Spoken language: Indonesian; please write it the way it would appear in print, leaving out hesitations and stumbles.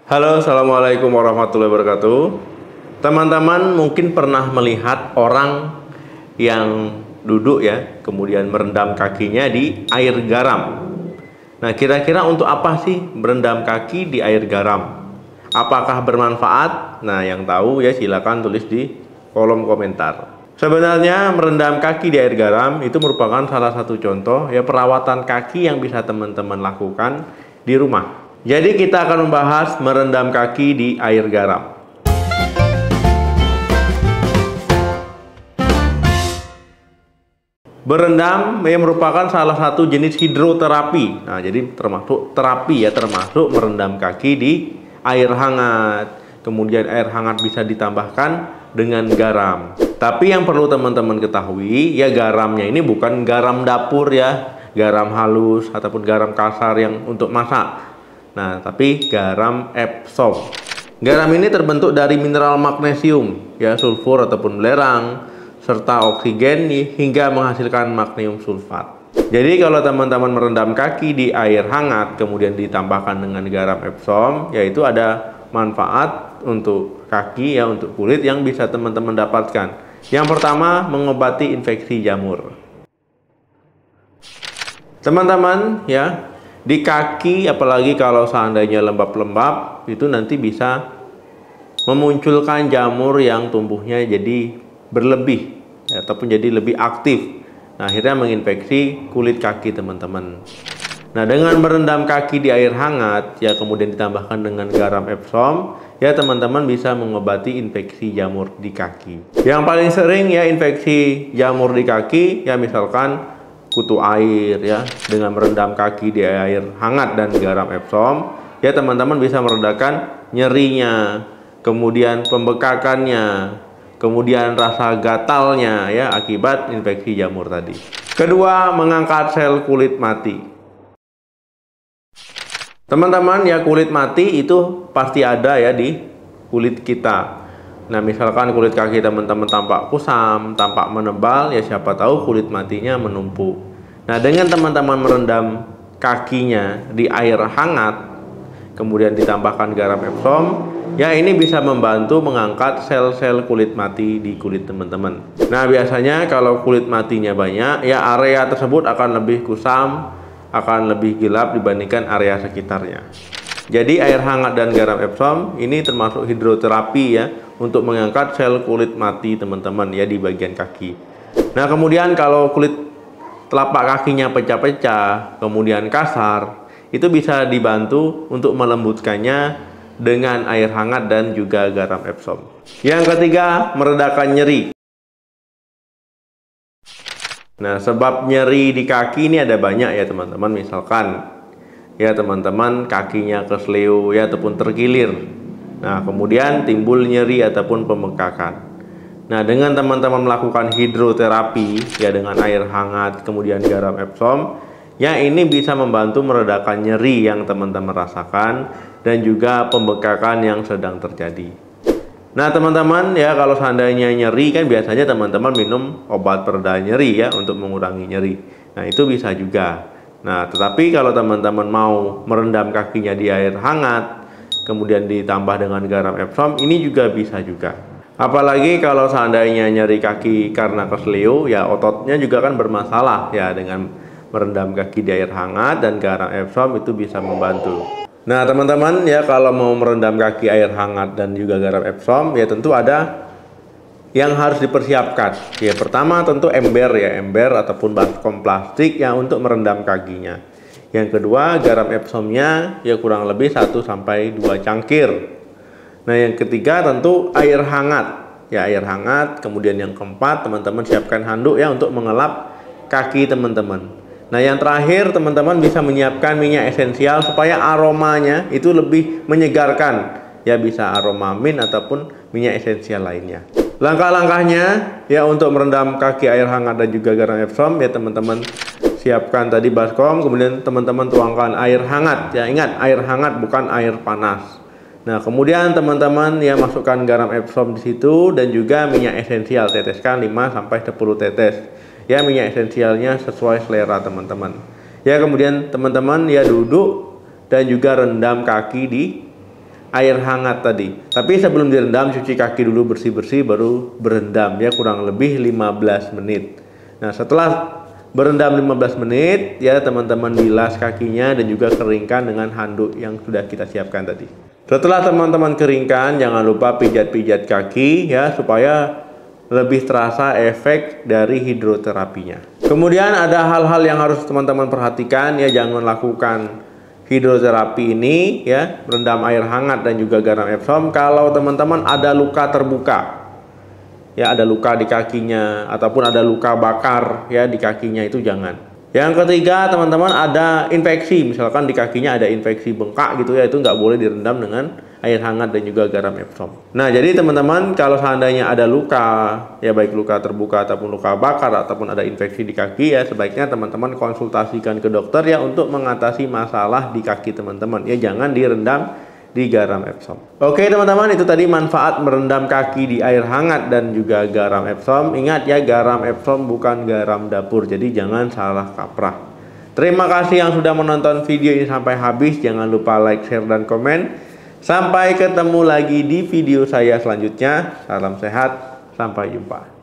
Halo, assalamualaikum warahmatullahi wabarakatuh. Teman-teman mungkin pernah melihat orang yang duduk ya, kemudian merendam kakinya di air garam. Nah, kira-kira untuk apa sih berendam kaki di air garam? Apakah bermanfaat? Nah, yang tahu ya silakan tulis di kolom komentar. Sebenarnya merendam kaki di air garam itu merupakan salah satu contoh ya perawatan kaki yang bisa teman-teman lakukan di rumah. Jadi kita akan membahas merendam kaki di air garam. Berendam merupakan salah satu jenis hidroterapi. Nah, jadi termasuk terapi ya, termasuk merendam kaki di air hangat. Kemudian air hangat bisa ditambahkan dengan garam. Tapi yang perlu teman-teman ketahui ya, garamnya ini bukan garam dapur ya, garam halus ataupun garam kasar yang untuk masak. Nah, tapi garam Epsom. Garam ini terbentuk dari mineral magnesium, ya, sulfur ataupun belerang, serta oksigen hingga menghasilkan magneum sulfat. Jadi kalau teman-teman merendam kaki di air hangat kemudian ditambahkan dengan garam Epsom, yaitu ada manfaat untuk kaki ya, untuk kulit yang bisa teman-teman dapatkan. Yang pertama, mengobati infeksi jamur. Teman-teman ya, di kaki apalagi kalau seandainya lembab-lembab itu nanti bisa memunculkan jamur yang tumbuhnya jadi berlebih ya, ataupun jadi lebih aktif. Nah, akhirnya menginfeksi kulit kaki teman-teman. Nah, dengan merendam kaki di air hangat ya kemudian ditambahkan dengan garam Epsom ya, teman-teman bisa mengobati infeksi jamur di kaki. Yang paling sering ya infeksi jamur di kaki ya, misalkan kutu air ya, dengan merendam kaki di air hangat dan garam Epsom ya, teman-teman bisa meredakan nyerinya, kemudian pembekakannya, kemudian rasa gatalnya ya akibat infeksi jamur tadi. Kedua, mengangkat sel kulit mati. Teman-teman ya, kulit mati itu pasti ada ya di kulit kita. Nah, misalkan kulit kaki teman-teman tampak kusam, tampak menebal, ya siapa tahu kulit matinya menumpuk. Nah, dengan teman-teman merendam kakinya di air hangat, kemudian ditambahkan garam Epsom, ya ini bisa membantu mengangkat sel-sel kulit mati di kulit teman-teman. Nah, biasanya kalau kulit matinya banyak, ya area tersebut akan lebih kusam, akan lebih gelap dibandingkan area sekitarnya. Jadi air hangat dan garam Epsom ini termasuk hidroterapi ya, untuk mengangkat sel kulit mati teman-teman ya di bagian kaki. Nah, kemudian kalau kulit telapak kakinya pecah-pecah, kemudian kasar, itu bisa dibantu untuk melembutkannya dengan air hangat dan juga garam Epsom. Yang ketiga, meredakan nyeri. Nah, sebab nyeri di kaki ini ada banyak ya teman-teman. Misalkan ya teman-teman kakinya kesleo ya ataupun terkilir. Nah, kemudian timbul nyeri ataupun pembengkakan. Nah, dengan teman-teman melakukan hidroterapi ya dengan air hangat kemudian garam Epsom, ya ini bisa membantu meredakan nyeri yang teman-teman rasakan dan juga pembengkakan yang sedang terjadi. Nah, teman-teman ya, kalau seandainya nyeri kan biasanya teman-teman minum obat pereda nyeri ya untuk mengurangi nyeri. Nah, itu bisa juga. Nah, tetapi kalau teman-teman mau merendam kakinya di air hangat kemudian ditambah dengan garam Epsom, ini juga bisa juga. Apalagi kalau seandainya nyeri kaki karena kesleo ya, ototnya juga kan bermasalah ya, dengan merendam kaki di air hangat dan garam Epsom itu bisa membantu. Nah, teman-teman ya, kalau mau merendam kaki air hangat dan juga garam Epsom ya tentu ada yang harus dipersiapkan. Ya, pertama tentu ember ya, ember ataupun baskom plastik yang untuk merendam kakinya. Yang kedua, garam Epsomnya ya kurang lebih 1-2 cangkir. Nah, yang ketiga tentu air hangat. Ya, air hangat. Kemudian yang keempat, teman-teman siapkan handuk ya untuk mengelap kaki teman-teman. Nah, yang terakhir teman-teman bisa menyiapkan minyak esensial supaya aromanya itu lebih menyegarkan. Ya, bisa aroma mint ataupun minyak esensial lainnya. Langkah-langkahnya ya untuk merendam kaki air hangat dan juga garam Epsom ya, teman-teman siapkan tadi baskom, kemudian teman-teman tuangkan air hangat ya, ingat air hangat bukan air panas. Nah, kemudian teman-teman ya masukkan garam Epsom di situ dan juga minyak esensial, teteskan 5-10 tetes. Ya, minyak esensialnya sesuai selera teman-teman. Ya, kemudian teman-teman ya duduk dan juga rendam kaki di air hangat tadi. Tapi sebelum direndam, cuci kaki dulu bersih-bersih baru berendam ya, kurang lebih 15 menit. Nah, setelah berendam 15 menit ya teman-teman, bilas kakinya dan juga keringkan dengan handuk yang sudah kita siapkan tadi. Setelah teman-teman keringkan, jangan lupa pijat-pijat kaki ya, supaya lebih terasa efek dari hidroterapinya. Kemudian ada hal-hal yang harus teman-teman perhatikan ya, jangan lakukan hidroterapi ini ya, berendam air hangat dan juga garam Epsom kalau teman-teman ada luka terbuka. Ya, ada luka di kakinya ataupun ada luka bakar ya di kakinya, itu jangan. Yang ketiga, teman-teman ada infeksi, misalkan di kakinya ada infeksi bengkak gitu ya, itu nggak boleh direndam dengan air hangat dan juga garam Epsom. Nah, jadi teman-teman kalau seandainya ada luka, ya baik luka terbuka ataupun luka bakar ataupun ada infeksi di kaki ya, sebaiknya teman-teman konsultasikan ke dokter ya untuk mengatasi masalah di kaki teman-teman. Ya, jangan direndam di garam Epsom. Oke teman-teman, itu tadi manfaat merendam kaki di air hangat dan juga garam Epsom. Ingat ya, garam Epsom bukan garam dapur, jadi jangan salah kaprah. Terima kasih yang sudah menonton video ini sampai habis. Jangan lupa like, share, dan komen. Sampai ketemu lagi di video saya selanjutnya. Salam sehat, sampai jumpa.